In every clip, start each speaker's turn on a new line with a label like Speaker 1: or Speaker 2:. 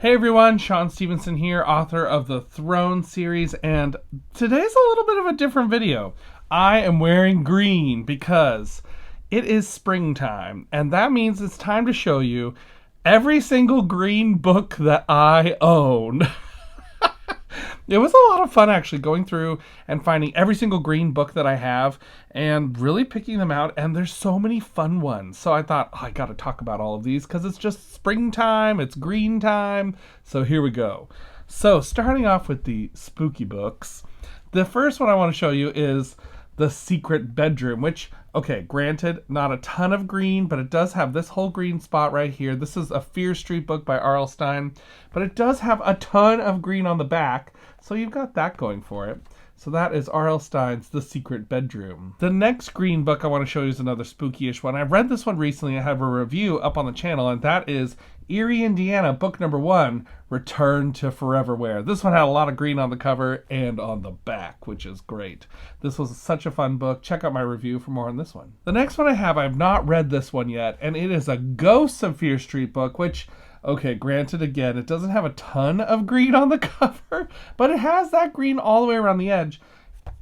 Speaker 1: Hey everyone, Shaun Stevenson here, author of the Throne series, and today's a little bit of a different video. I am wearing green because it is springtime, and that means it's time to show you every single green book that I own. It was a lot of fun actually going through and finding every single green book that I have and really picking them out. And there's so many fun ones. So I thought, I got to talk about all of these because it's just springtime, it's green time. So here we go. So starting off with the spooky books, the first one I want to show you is The Secret Bedroom, which, okay, granted, not a ton of green, but it does have this whole green spot right here. This is a Fear Street book by R.L. Stine, but it does have a ton of green on the back, so you've got that going for it. So that is R.L. Stine's The Secret Bedroom. The next green book I want to show you is another spooky-ish one. I read this one recently. I have a review up on the channel, and that is Erie, Indiana, book number 1, Return to Foreverwhere. This one had a lot of green on the cover and on the back, which is great. This was such a fun book. Check out my review for more on this one. The next one I have not read this one yet, and it is a Ghosts of Fear Street book, which, okay, granted, again, it doesn't have a ton of green on the cover, but it has that green all the way around the edge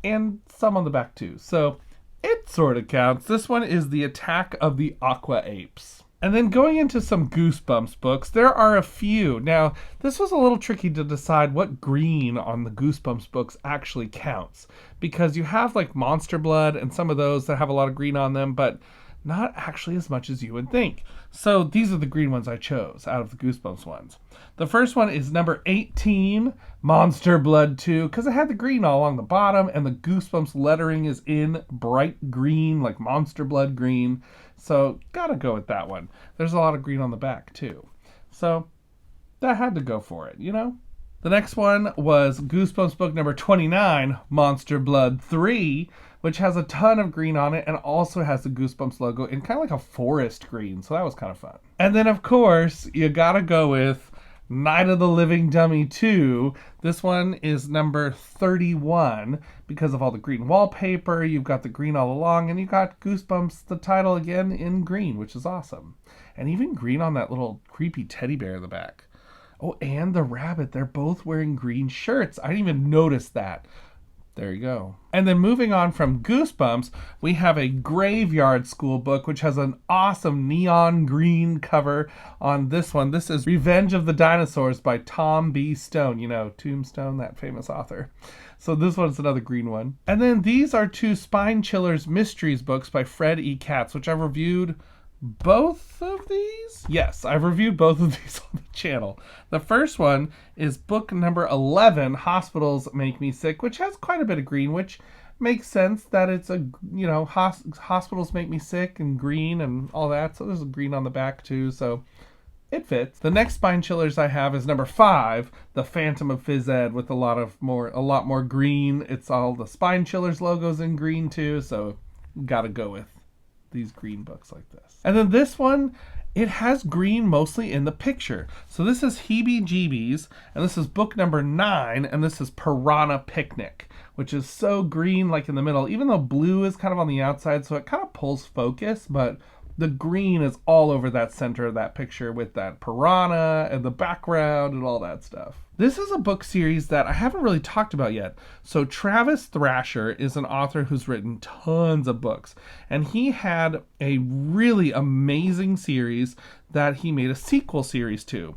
Speaker 1: and some on the back too. So it sort of counts. This one is The Attack of the Aqua Apes. And then going into some Goosebumps books, there are a few. Now, this was a little tricky to decide what green on the Goosebumps books actually counts, because you have like Monster Blood and some of those that have a lot of green on them, but not actually as much as you would think. So these are the green ones I chose out of the Goosebumps ones. The first one is number 18, Monster Blood 2, because it had the green all along the bottom, and the Goosebumps lettering is in bright green, like Monster Blood green. So gotta go with that one. There's a lot of green on the back too. So that had to go for it, you know? The next one was Goosebumps book number 29, Monster Blood 3, which has a ton of green on it and also has the Goosebumps logo in kind of like a forest green. So that was kind of fun. And then, of course, you gotta go with Night of the Living Dummy 2. This one is number 31 because of all the green wallpaper. You've got the green all along, and you got Goosebumps, the title, again in green, which is awesome. And even green on that little creepy teddy bear in the back. Oh, and the rabbit. They're both wearing green shirts. I didn't even notice that. There you go. And then moving on from Goosebumps, we have a Graveyard School book, which has an awesome neon green cover on this one. This is Revenge of the Dinosaurs by Tom B. Stone. You know, Tombstone, that famous author. So this one's another green one. And then these are two Spine Chillers Mysteries books by Fred E. Katz, which I've reviewed both of these? Yes, I've reviewed both of these on the channel. The first one is book number 11, Hospitals Make Me Sick, which has quite a bit of green, which makes sense that it's a, you know, hospitals make me sick and green and all that. So there's a green on the back too, so it fits. The next Spine Chillers I have is number 5, The Phantom of Phys Ed, with a lot more green. It's all the Spine Chillers logos in green too, so gotta go with these green books like this. And then this one, it has green mostly in the picture. So this is Heebie Jeebies, and this is book number 9, and this is Piranha Picnic, which is so green like in the middle, even though blue is kind of on the outside, so it kind of pulls focus, but the green is all over that center of that picture with that piranha and the background and all that stuff. This is a book series that I haven't really talked about yet. So Travis Thrasher is an author who's written tons of books, and he had a really amazing series that he made a sequel series to.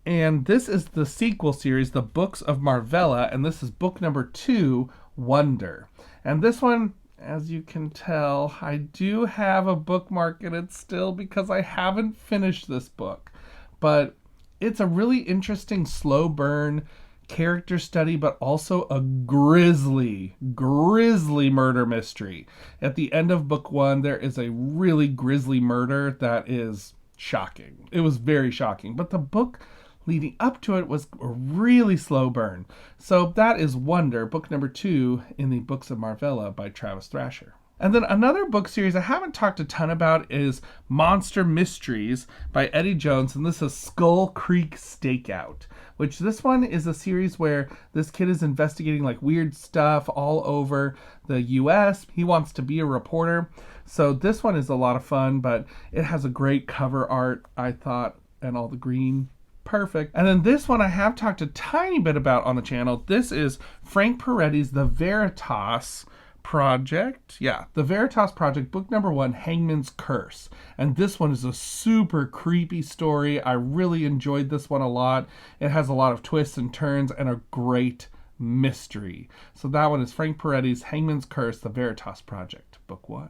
Speaker 1: And this is the sequel series, The Books of Marvella, and this is book number 2, Wonder. And this one, as you can tell, I do have a bookmark in it still because I haven't finished this book. But it's a really interesting slow burn character study, but also a grisly murder mystery. At the end of book 1, there is a really grisly murder that is shocking. It was very shocking. But the book leading up to it was a really slow burn. So that is Wonder, book number 2 in the Books of Marvella by Travis Thrasher. And then another book series I haven't talked a ton about is Monster Mysteries by Eddie Jones, and this is Skull Creek Stakeout, which this one is a series where this kid is investigating like weird stuff all over the US. He wants to be a reporter. So this one is a lot of fun, but it has a great cover art, I thought, and all the green. perfect. And then this one I have talked a tiny bit about on the channel. This is Frank Peretti's The Veritas Project. Yeah, The Veritas Project, book number 1, Hangman's Curse. And this one is a super creepy story. I really enjoyed this one a lot. It has a lot of twists and turns and a great mystery. So that one is Frank Peretti's Hangman's Curse, The Veritas Project, book 1.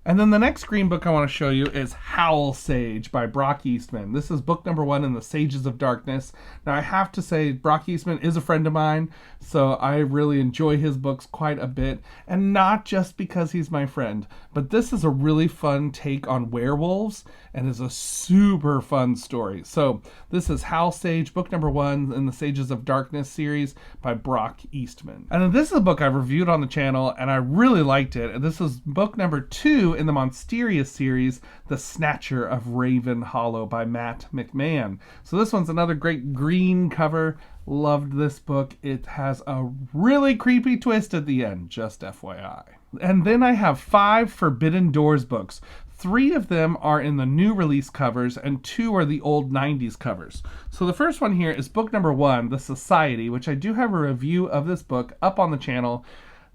Speaker 1: And then the next green book I want to show you is Howl Sage by Brock Eastman. This is book number 1 in the Sages of Darkness. Now I have to say Brock Eastman is a friend of mine, so I really enjoy his books quite a bit. And not just because he's my friend, but this is a really fun take on werewolves and is a super fun story. So this is Howl Sage, book number 1 in the Sages of Darkness series by Brock Eastman. And then this is a book I've reviewed on the channel and I really liked it. And this is book number 2 in the Monsteria series, The Snatcher of Raven Hollow by Matt McMahon. So this one's another great green cover. Loved this book. It has a really creepy twist at the end, just FYI. And then I have 5 Forbidden Doors books. 3 of them are in the new release covers and 2 are the old 90s covers. So the first one here is book number 1, The Society, which I do have a review of this book up on the channel.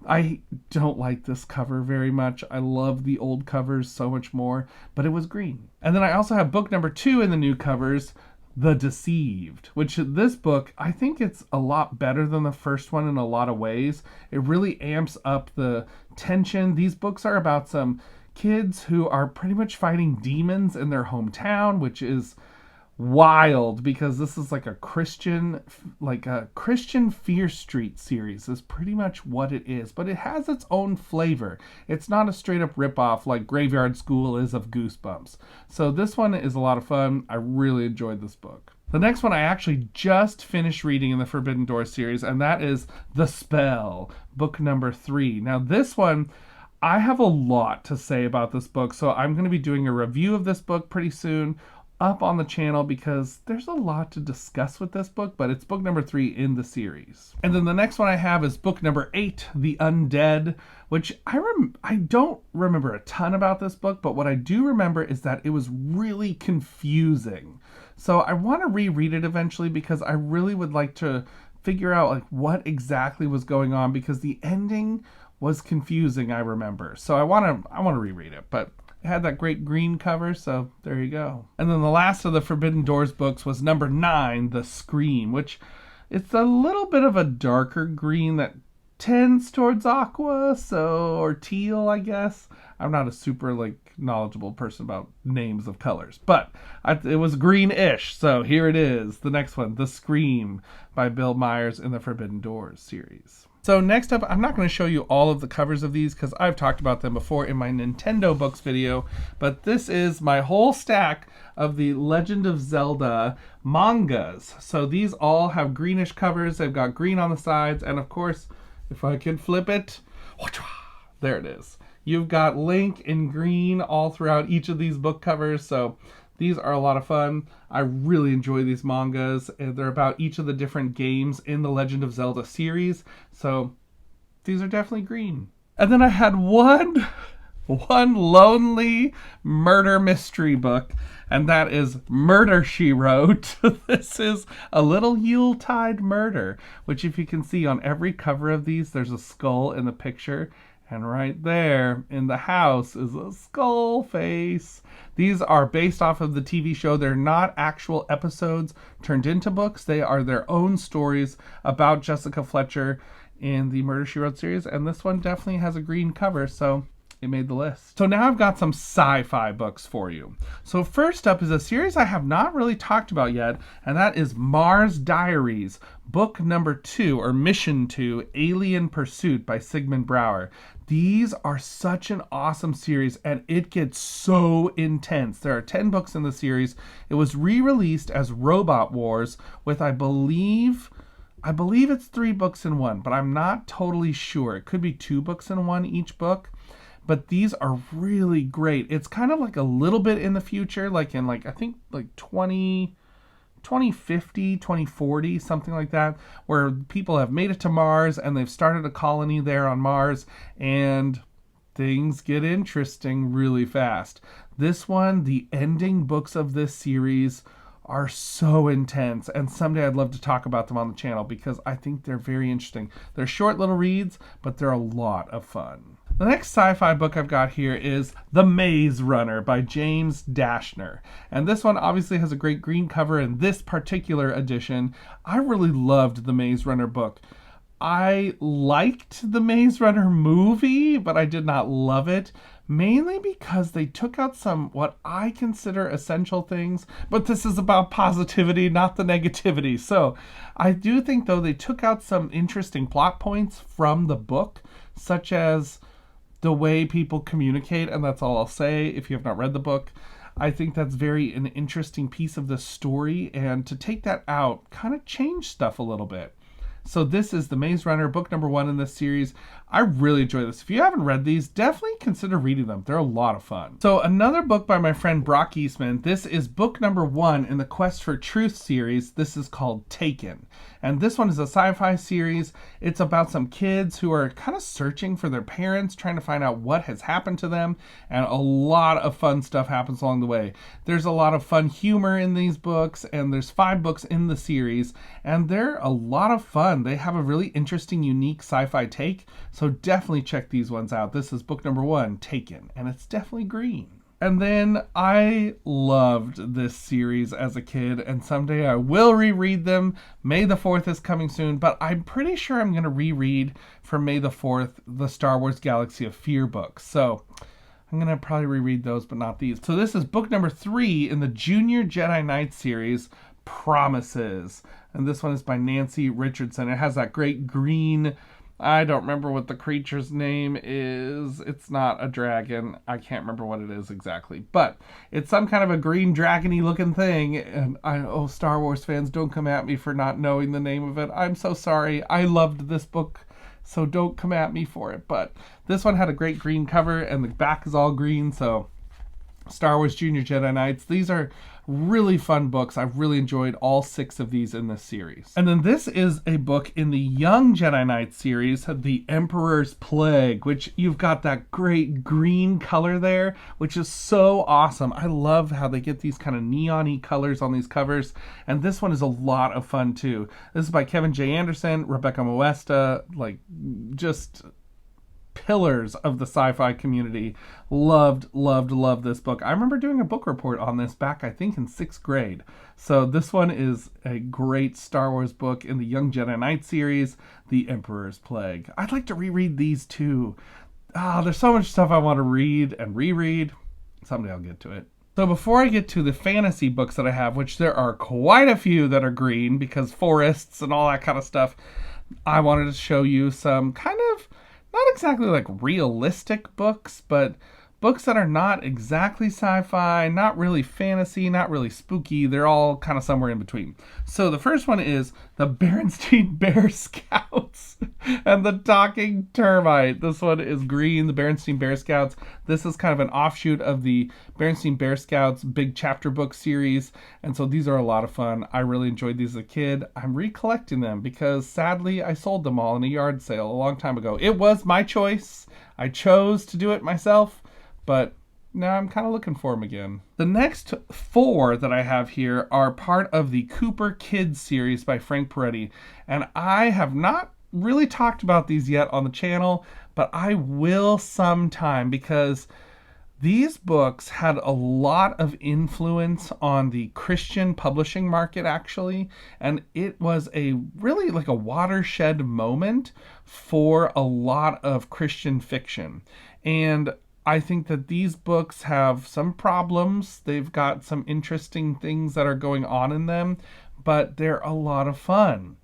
Speaker 1: I don't like this cover very much. I love the old covers so much more, but it was green. And then I also have book number 2 in the new covers, The Deceived, which this book, I think it's a lot better than the first one in a lot of ways. It really amps up the tension. These books are about some kids who are pretty much fighting demons in their hometown, which is wild because this is like a Christian Fear Street series is pretty much what it is, but it has its own flavor. It's not a straight up ripoff like Graveyard School is of Goosebumps. So this one is a lot of fun. I really enjoyed this book. The next one I actually just finished reading in the Forbidden Door series, and that is The Spell, book number 3. Now this one, I have a lot to say about this book, so I'm going to be doing a review of this book pretty soon up on the channel because there's a lot to discuss with this book, but it's book number 3 in the series. And then the next one I have is book number 8, The Undead, which I don't remember a ton about this book, but what I do remember is that it was really confusing. So I want to reread it eventually because I really would like to figure out like what exactly was going on because the ending was confusing, I remember. So I want to reread it, but it had that great green cover, so there you go. And then the last of the Forbidden Doors books was number 9, The Scream, which it's a little bit of a darker green that tends towards aqua, or teal, I guess. I'm not a super knowledgeable person about names of colors, but it was greenish, so here it is. The next one, The Scream by Bill Myers in the Forbidden Doors series. So next up, I'm not going to show you all of the covers of these because I've talked about them before in my Nintendo books video, but this is my whole stack of the Legend of Zelda mangas. So these all have greenish covers. They've got green on the sides, and of course, if I can flip it, there it is. You've got Link in green all throughout each of these book covers, so these are a lot of fun. I really enjoy these mangas. They're about each of the different games in the Legend of Zelda series. So these are definitely green. And then I had one lonely murder mystery book, and that is Murder, She Wrote. This is a little Yuletide murder, which if you can see on every cover of these, there's a skull in the picture. And right there in the house is a skull face. These are based off of the TV show. They're not actual episodes turned into books. They are their own stories about Jessica Fletcher in the Murder, She Wrote series. And this one definitely has a green cover, so it made the list. So now I've got some sci-fi books for you. So first up is a series I have not really talked about yet, and that is Mars Diaries, book number 2, or Mission 2, Alien Pursuit by Sigmund Bauer. These are such an awesome series, and it gets so intense. There are 10 books in the series. It was re-released as Robot Wars with, I believe it's 3 books in one, but I'm not totally sure. It could be 2 books in one each book. But these are really great. It's kind of like a little bit in the future, like in I think 2050, 2040, something like that, where people have made it to Mars and they've started a colony there on Mars, and things get interesting really fast. This one, the ending books of this series are so intense, and someday I'd love to talk about them on the channel because I think they're very interesting. They're short little reads, but they're a lot of fun. The next sci-fi book I've got here is The Maze Runner by James Dashner. And this one obviously has a great green cover in this particular edition. I really loved the Maze Runner book. I liked the Maze Runner movie, but I did not love it, mainly because they took out some what I consider essential things, but this is about positivity, not the negativity. So I do think, though, they took out some interesting plot points from the book, such as the way people communicate, and that's all I'll say if you have not read the book. I think that's an interesting piece of the story, and to take that out kind of changed stuff a little bit. So this is The Maze Runner, book number 1 in this series. I really enjoy this. If you haven't read these, definitely consider reading them. They're a lot of fun. So another book by my friend Brock Eastman. This is book number 1 in the Quest for Truth series. This is called Taken. And this one is a sci-fi series. It's about some kids who are kind of searching for their parents, trying to find out what has happened to them. And a lot of fun stuff happens along the way. There's a lot of fun humor in these books, and there's 5 books in the series, and they're a lot of fun. They have a really interesting, unique sci-fi take, so definitely check these ones out. This is book number 1, Taken, and it's definitely green. And then I loved this series as a kid, and someday I will reread them. May the 4th is coming soon, but I'm pretty sure I'm going to reread for May the 4th the Star Wars Galaxy of Fear books. So I'm going to probably reread those, but not these. So this is book number 3 in the Junior Jedi Knight series, Promises. And this one is by Nancy Richardson. It has that great green, I don't remember what the creature's name is. It's not a dragon. I can't remember what it is exactly. But it's some kind of a green dragony looking thing. And Star Wars fans, don't come at me for not knowing the name of it. I'm so sorry. I loved this book, so don't come at me for it. But this one had a great green cover, and the back is all green, so Star Wars Junior Jedi Knights. These are really fun books. I've really enjoyed all 6 of these in this series. And then this is a book in the Young Jedi Knight series, The Emperor's Plague, which you've got that great green color there, which is so awesome. I love how they get these kind of neon-y colors on these covers. And this one is a lot of fun too. This is by Kevin J. Anderson, Rebecca Moesta, just pillars of the sci-fi community. Loved this book. I remember doing a book report on this back, I think, in 6th grade. So this one is a great Star Wars book in the Young Jedi Knight series, The Emperor's Plague. I'd like to reread these too. There's so much stuff I want to read and reread. Someday I'll get to it. So before I get to the fantasy books that I have, which there are quite a few that are green because forests and all that kind of stuff, I wanted to show you some kind of not exactly like realistic books, but books that are not exactly sci-fi, not really fantasy, not really spooky. They're all kind of somewhere in between. So the first one is The Berenstein Bear Scouts and the Talking Termite. This one is green, The Berenstein Bear Scouts. This is kind of an offshoot of the Berenstein Bear Scouts big chapter book series. And so these are a lot of fun. I really enjoyed these as a kid. I'm recollecting them because sadly I sold them all in a yard sale a long time ago. It was my choice. I chose to do it myself, but now I'm kind of looking for them again. The next 4 that I have here are part of the Cooper Kids series by Frank Peretti. And I have not really talked about these yet on the channel, but I will sometime because these books had a lot of influence on the Christian publishing market, actually. And it was really like a watershed moment for a lot of Christian fiction. And I think that these books have some problems. They've got some interesting things that are going on in them, but they're a lot of fun.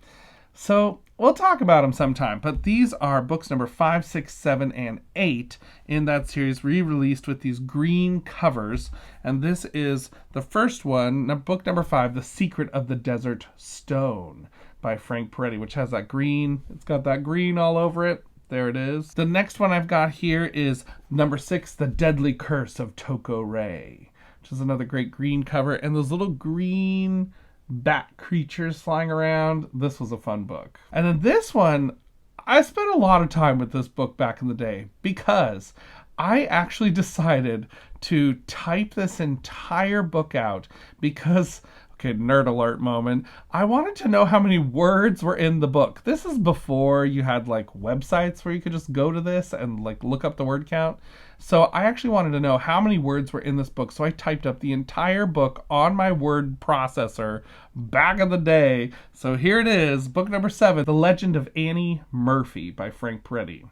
Speaker 1: So we'll talk about them sometime, but these are books number 5, 6, 7, and 8 in that series, re-released with these green covers. And this is the first one, book number 5, The Secret of the Desert Stone by Frank Peretti, which has that green. It's got that green all over it. There it is. The next one I've got here is number 6, The Deadly Curse of Toko Ray, which is another great green cover. And those little green bat creatures flying around. This was a fun book. And then this one, I spent a lot of time with this book back in the day because I actually decided to type this entire book out because Okay, nerd alert moment. I wanted to know how many words were in the book. This is before you had like websites where you could just go to this and like look up the word count. So I actually wanted to know how many words were in this book. So I typed up the entire book on my word processor back in the day. So here it is, book number 7, The Legend of Annie Murphy by Frank Peretti.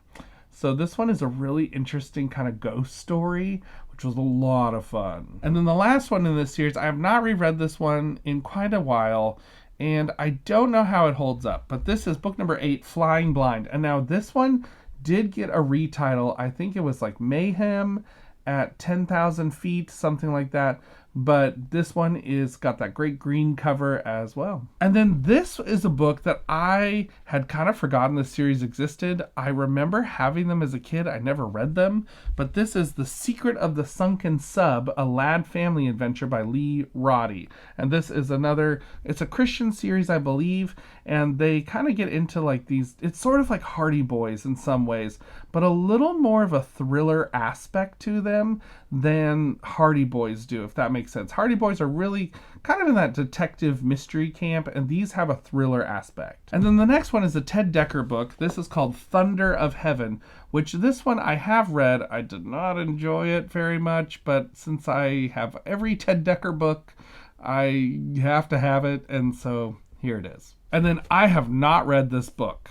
Speaker 1: So this one is a really interesting kind of ghost story, which was a lot of fun. And then the last one in this series, I have not reread this one in quite a while, and I don't know how it holds up. But this is book number 8, Flying Blind. And now this one did get a retitle. I think it was like Mayhem at 10,000 feet, something like that. But this one is got that great green cover as well. And then this is a book that I had kind of forgotten this series existed. I remember having them as a kid. I never read them. But this is The Secret of the Sunken Sub, a Lad Family Adventure by Lee Roddy. And this is it's a Christian series, I believe. And they kind of get into like these, it's sort of like Hardy Boys in some ways, but a little more of a thriller aspect to them than Hardy Boys do, if that makes sense. Hardy Boys are really kind of in that detective mystery camp, and these have a thriller aspect. And then the next one is a Ted Dekker book. This is called Thunder of Heaven, which this one I have read. I did not enjoy it very much, but since I have every Ted Dekker book, I have to have it, and so here it is. And then I have not read this book.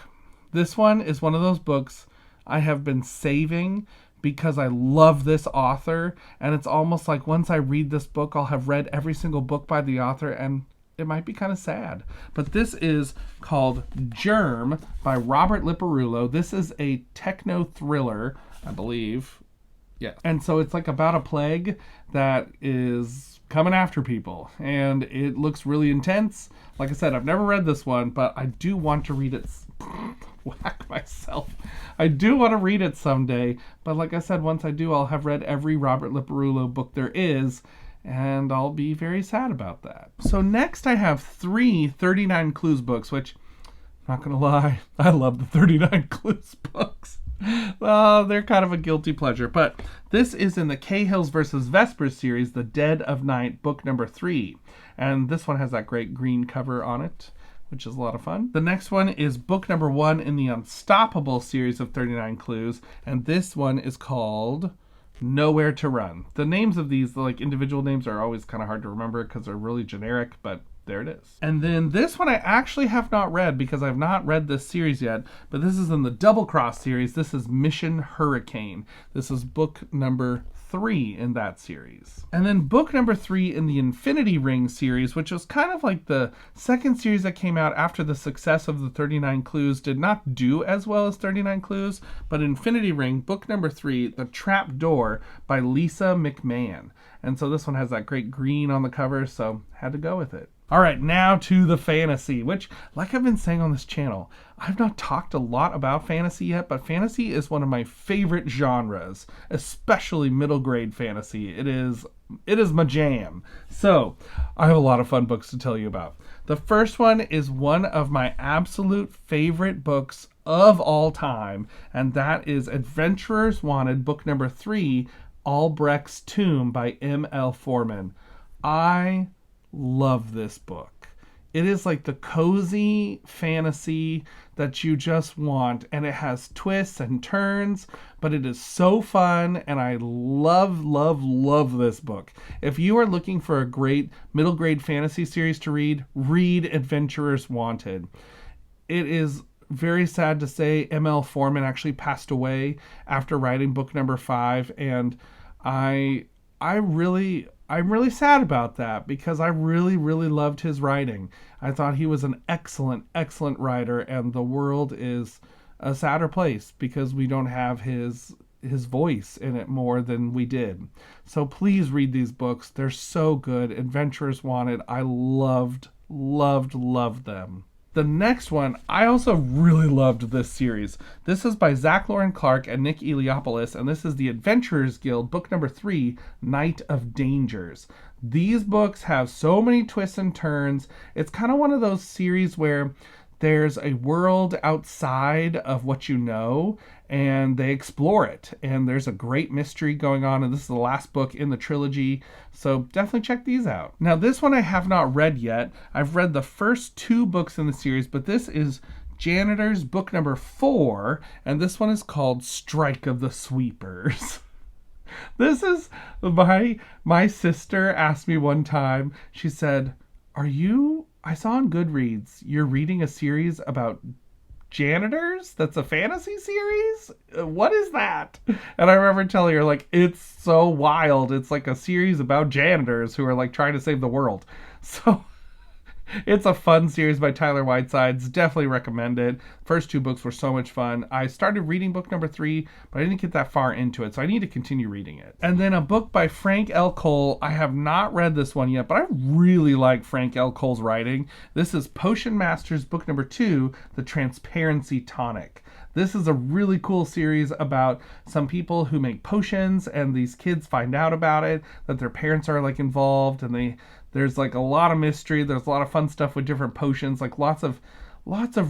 Speaker 1: This one is one of those books I have been saving because I love this author, and it's almost like once I read this book, I'll have read every single book by the author, and it might be kind of sad. But this is called Germ by Robert Liparulo. This is a techno thriller, I believe. Yeah. And so it's like about a plague that is coming after people, and it looks really intense. Like I said, I've never read this one, but I do want to read it. Whack myself. I do want to read it someday, but like I said, once I do, I'll have read every Robert Liparulo book there is, and I'll be very sad about that. So next I have 3 39 Clues books, which, I'm not going to lie, I love the 39 Clues books. They're kind of a guilty pleasure, but this is in the Cahills versus Vespers series, The Dead of Night, book number 3. And this one has that great green cover on it, which is a lot of fun. The next one is book number 1 in the Unstoppable series of 39 Clues, and this one is called Nowhere to Run. The names of these, like individual names, are always kind of hard to remember because they're really generic, but there it is. And then this one I actually have not read because I've not read this series yet, but this is in the Double Cross series. This is Mission Hurricane. This is book number 3 in that series. And then book number 3 in the Infinity Ring series, which was kind of like the second series that came out after the success of the 39 Clues, did not do as well as 39 Clues, but Infinity Ring, book number 3, The Trap Door by Lisa McMahon. And so this one has that great green on the cover, so had to go with it. All right, now to the fantasy, which, like I've been saying on this channel, I've not talked a lot about fantasy yet, but fantasy is one of my favorite genres, especially middle grade fantasy. It is my jam. So I have a lot of fun books to tell you about. The first one is one of my absolute favorite books of all time, and that is Adventurers Wanted, book number 3, Albrecht's Tomb by M.L. Foreman. I love this book. It is like the cozy fantasy that you just want, and it has twists and turns, but it is so fun, and I love this book. If you are looking for a great middle grade fantasy series to read Adventurers Wanted. It is very sad to say M.L. Foreman actually passed away after writing book number 5, and I'm really sad about that because I really loved his writing. I thought he was an excellent writer, and the world is a sadder place because we don't have his voice in it more than we did. So please read these books. They're so good. Adventurers Wanted. I loved them. The next one, I also really loved this series. This is by Zach Lauren Clark and Nick Eliopoulos, and this is the Adventurers Guild, book number 3, Night of Dangers. These books have so many twists and turns. It's kind of one of those series where there's a world outside of what you know, and they explore it. And there's a great mystery going on, and this is the last book in the trilogy, so definitely check these out. Now, this one I have not read yet. I've read the first 2 books in the series, but this is Janitor's book number 4, and this one is called Strike of the Sweepers. This is my sister asked me one time, she said, I saw on Goodreads, you're reading a series about janitors? That's a fantasy series? What is that? And I remember telling her, like, it's so wild. It's like a series about janitors who are like trying to save the world. So it's a fun series by Tyler Whitesides. Definitely recommend it. First 2 books were so much fun. I started reading book number 3, but I didn't get that far into it, so I need to continue reading it. And then a book by Frank L. Cole. I have not read this one yet, but I really like Frank L. Cole's writing. This is Potion Masters book number 2, The Transparency Tonic. This is a really cool series about some people who make potions, and these kids find out about it, that their parents are like involved, and there's like a lot of mystery. There's a lot of fun stuff with different potions, like lots of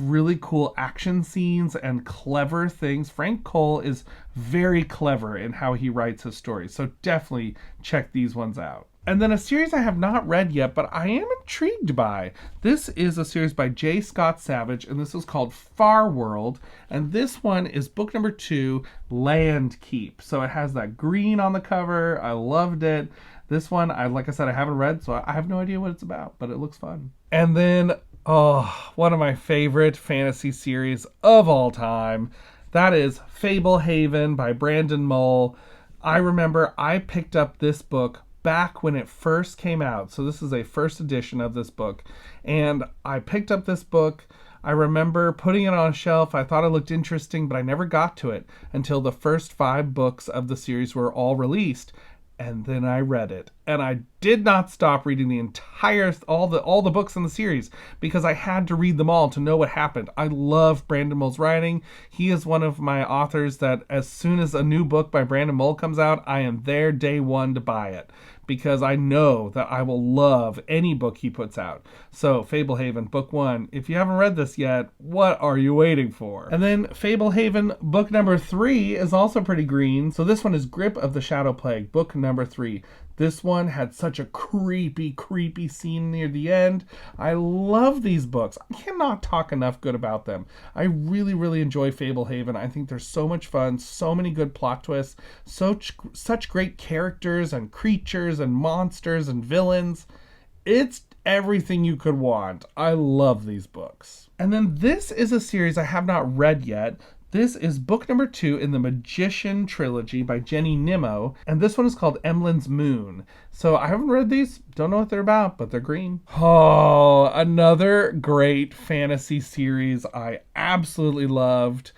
Speaker 1: really cool action scenes and clever things. Frank Cole is very clever in how he writes his stories, so definitely check these ones out. And then a series I have not read yet, but I am intrigued by. This is a series by J. Scott Savage, and this is called Far World. And this one is book number 2, Land Keep. So it has that green on the cover. I loved it. This one, like I said, I haven't read, so I have no idea what it's about, but it looks fun. And then, one of my favorite fantasy series of all time. That is Fable Haven by Brandon Mull. I remember I picked up this book back when it first came out. So this is a first edition of this book. And I picked up this book. I remember putting it on a shelf. I thought it looked interesting, but I never got to it until the first 5 books of the series were all released. And then I read it, and I did not stop reading the entire all the books in the series because I had to read them all to know what happened. I love Brandon Mull's writing. He is one of my authors that as soon as a new book by Brandon Mull comes out, I am there day one to buy it because I know that I will love any book he puts out. So Fable Haven, book 1. If you haven't read this yet, what are you waiting for? And then Fable Haven, book number 3 is also pretty green. So this one is Grip of the Shadow Plague, book number 3. This one had such a creepy scene near the end. I love these books. I cannot talk enough good about them. I really enjoy Fable Haven. I think they're so much fun, so many good plot twists, such great characters and creatures and monsters and villains. It's everything you could want. I love these books. And then this is a series I have not read yet. This is book number 2 in the Magician Trilogy by Jenny Nimmo, and this one is called Emlyn's Moon. So I haven't read these, don't know what they're about, but they're green. Oh, another great fantasy series I absolutely loved.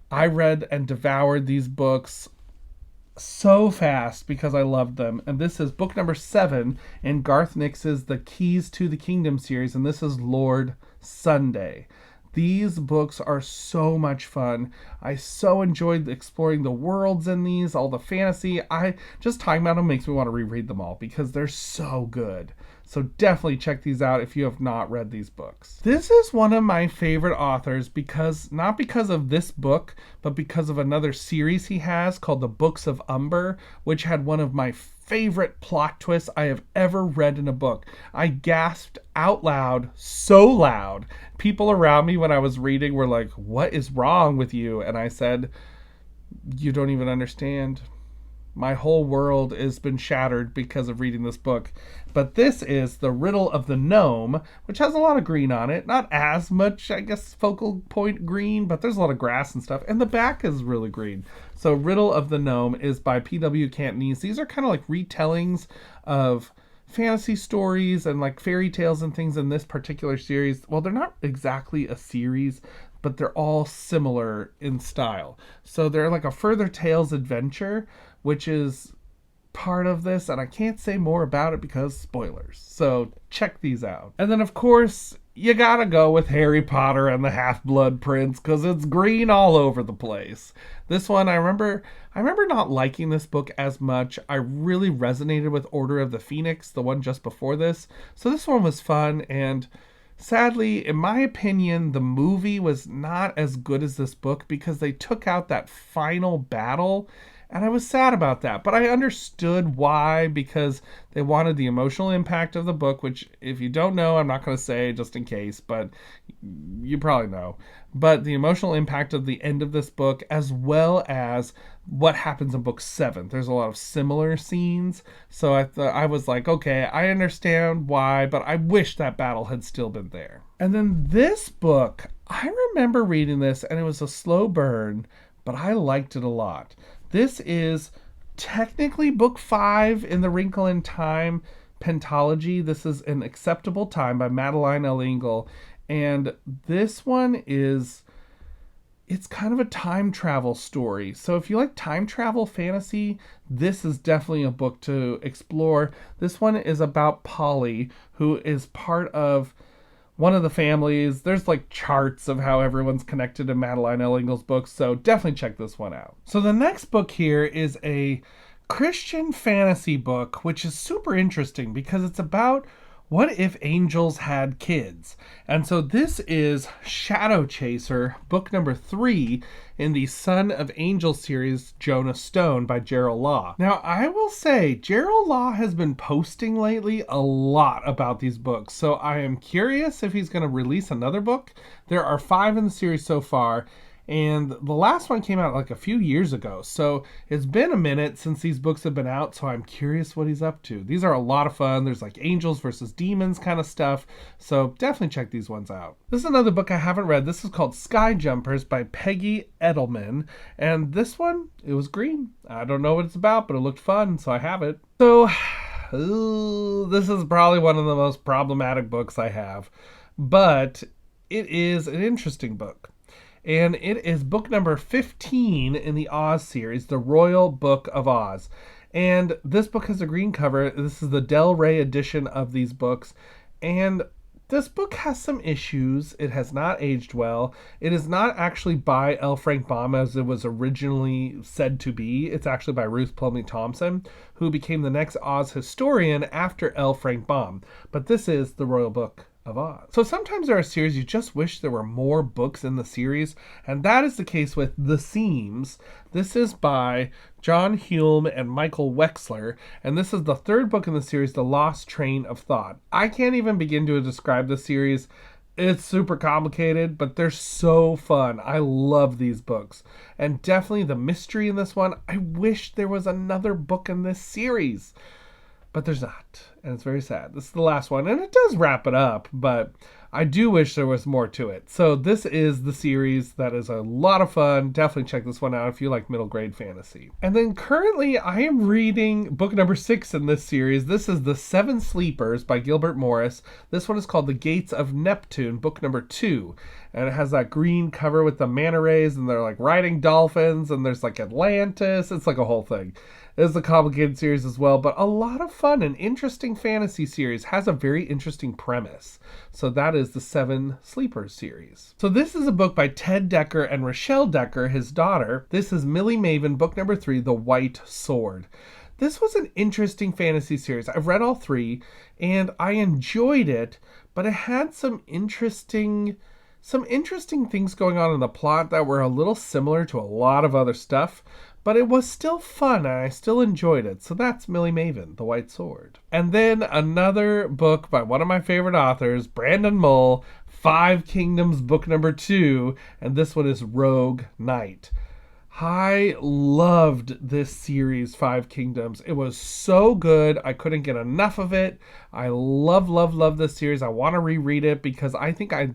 Speaker 1: I read and devoured these books so fast because I loved them. And this is book number 7 in Garth Nix's The Keys to the Kingdom series, and this is Lord Sunday. These books are so much fun. I so enjoyed exploring the worlds in these, all the fantasy. Just talking about them makes me want to reread them all because they're so good. So definitely check these out if you have not read these books. This is one of my favorite authors not because of this book, but because of another series he has called The Books of Umber, which had one of my favorite plot twists I have ever read in a book. I gasped out loud, so loud. People around me when I was reading were like, "What is wrong with you?" And I said, "You don't even understand. My whole world has been shattered because of reading this book." But this is The Riddle of the Gnome, which has a lot of green on it. Not as much, I guess, focal point green, but there's a lot of grass and stuff. And the back is really green. So Riddle of the Gnome is by P.W. Cantonese. These are kind of like retellings of fantasy stories and like fairy tales and things in this particular series. Well, they're not exactly a series, but they're all similar in style. So they're like a Further Tales adventure, which is part of this, and I can't say more about it because spoilers. So check these out. And then of course you gotta go with Harry Potter and the Half-Blood Prince because it's green all over the place. This one, I remember not liking this book as much. I really resonated with Order of the Phoenix, the one just before this. So this one was fun, and Sadly, in my opinion, the movie was not as good as this book because they took out that final battle, and I was sad about that. But I understood why, because they wanted the emotional impact of the book, which, if you don't know, I'm not going to say just in case, but you probably know. But the emotional impact of the end of this book, as well as what happens in book 7. There's a lot of similar scenes. So I was like, okay, I understand why, but I wish that battle had still been there. And then this book, I remember reading this, and it was a slow burn, but I liked it a lot. This is technically book 5 in the Wrinkle in Time pentology. This is An Acceptable Time by Madeline L. Engel. And this one it's kind of a time travel story. So if you like time travel fantasy, this is definitely a book to explore. This one is about Polly, who is part of one of the families. There's like charts of how everyone's connected in Madeline L. Engel's books, so definitely check this one out. So the next book here is a Christian fantasy book, which is super interesting because it's about what if angels had kids? And so this is Shadow Chaser, book number 3 in the Son of Angels series, Jonah Stone by Gerald Law. Now, I will say, Gerald Law has been posting lately a lot about these books, so I am curious if he's going to release another book. There are 5 in the series so far, and the last one came out like a few years ago, so it's been a minute since these books have been out, so I'm curious what he's up to. These are a lot of fun. There's like angels versus demons kind of stuff, so definitely check these ones out. This is another book I haven't read. This is called Sky Jumpers by Peggy Edelman, and this one, it was green. I don't know what it's about, but it looked fun, so I have it. So, this is probably one of the most problematic books I have, but it is an interesting book. And it is book number 15 in the Oz series, The Royal Book of Oz. And this book has a green cover. This is the Del Rey edition of these books. And this book has some issues. It has not aged well. It is not actually by L. Frank Baum as it was originally said to be. It's actually by Ruth Plumley Thompson, who became the next Oz historian after L. Frank Baum. But this is The Royal Book of Oz. So sometimes there are series you just wish there were more books in the series, and that is the case with The Seams. This is by John Hume and Michael Wexler, and this is the 3rd book in the series, The Lost Train of Thought. I can't even begin to describe the series. It's super complicated, but they're so fun. I love these books. And definitely the mystery in this one, I wish there was another book in this series. But there's not, and it's very sad. This is the last one, and it does wrap it up, but I do wish there was more to it. So this is the series that is a lot of fun. Definitely check this one out if you like middle grade fantasy. And then currently I am reading book number 6 in this series. This is The 7 Sleepers by Gilbert Morris. This one is called The Gates of Neptune, book number 2. And it has that green cover with the manta rays, and they're like riding dolphins, and there's like Atlantis. It's like a whole thing. It's a complicated series as well, but a lot of fun. An interesting fantasy series. Has a very interesting premise. So that is the 7 Sleepers series. So this is a book by Ted Decker and Rochelle Decker, his daughter. This is Millie Maven, book number 3, The White Sword. This was an interesting fantasy series. I've read all 3, and I enjoyed it, but it had some interesting things going on in the plot that were a little similar to a lot of other stuff. But it was still fun, and I still enjoyed it. So that's Millie Maven, The White Sword. And then another book by one of my favorite authors, Brandon Mull, 5 Kingdoms, book number 2. And this one is Rogue Knight. I loved this series, 5 Kingdoms. It was so good. I couldn't get enough of it. I love this series. I want to reread it because I think I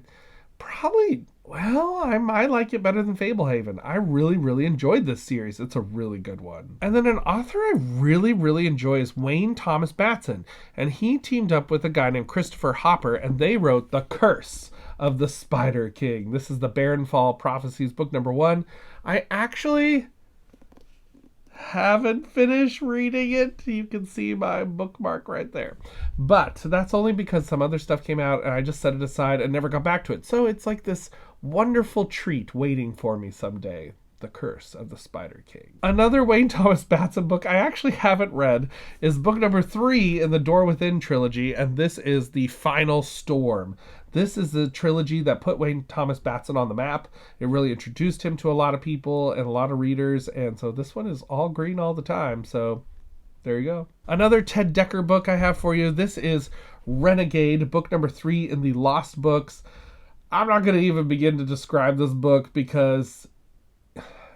Speaker 1: like it better than Fable Haven. I really enjoyed this series. It's a really good one. And then an author I really enjoy is Wayne Thomas Batson. And he teamed up with a guy named Christopher Hopper, and they wrote The Curse of the Spider King. This is the Barenfall Prophecies, book number 1. I actually haven't finished reading it. You can see my bookmark right there. But that's only because some other stuff came out and I just set it aside and never got back to it. So it's like this wonderful treat waiting for me someday. The Curse of the Spider King. Another Wayne Thomas Batson book I actually haven't read is book number 3 in the Door Within trilogy, and this is The Final Storm. This is the trilogy that put Wayne Thomas Batson on the map. It really introduced him to a lot of people and a lot of readers, and so this one is all green all the time. So there you go. Another Ted Dekker book I have for you. This is Renegade, book number 3 in the Lost Books. I'm not going to even begin to describe this book because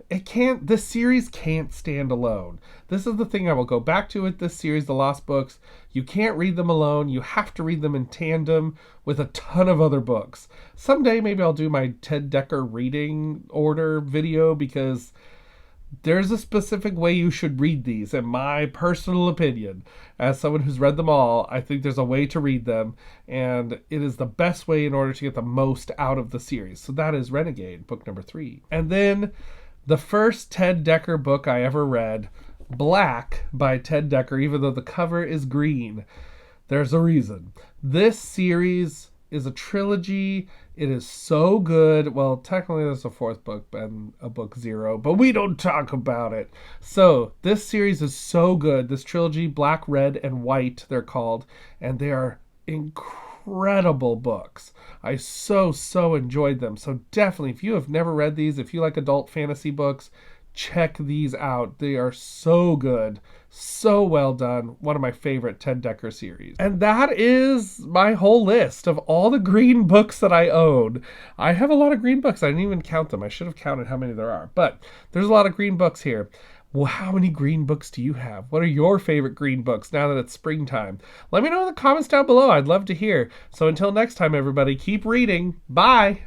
Speaker 1: this series can't stand alone. This is the thing I will go back to with this series, the Lost Books. You can't read them alone. You have to read them in tandem with a ton of other books. Someday maybe I'll do my Ted Dekker reading order video because there's a specific way you should read these, in my personal opinion. As someone who's read them all, I think there's a way to read them, and it is the best way in order to get the most out of the series. So that is Renegade, book number 3. And then the first Ted Dekker book I ever read, Black by Ted Dekker, even though the cover is green. There's a reason. This series is a trilogy. It is so good. Well, technically there's a 4th book and a book 0, but we don't talk about it. So this series is so good. This trilogy, Black, Red, and White, they're called, and they are incredible books. I so enjoyed them. So definitely, if you have never read these, if you like adult fantasy books, check these out. They are so good. So well done. One of my favorite Ted Dekker series. And that is my whole list of all the green books that I own. I have a lot of green books. I didn't even count them. I should have counted how many there are. But there's a lot of green books here. Well, how many green books do you have? What are your favorite green books now that it's springtime? Let me know in the comments down below. I'd love to hear. So until next time, everybody, keep reading. Bye!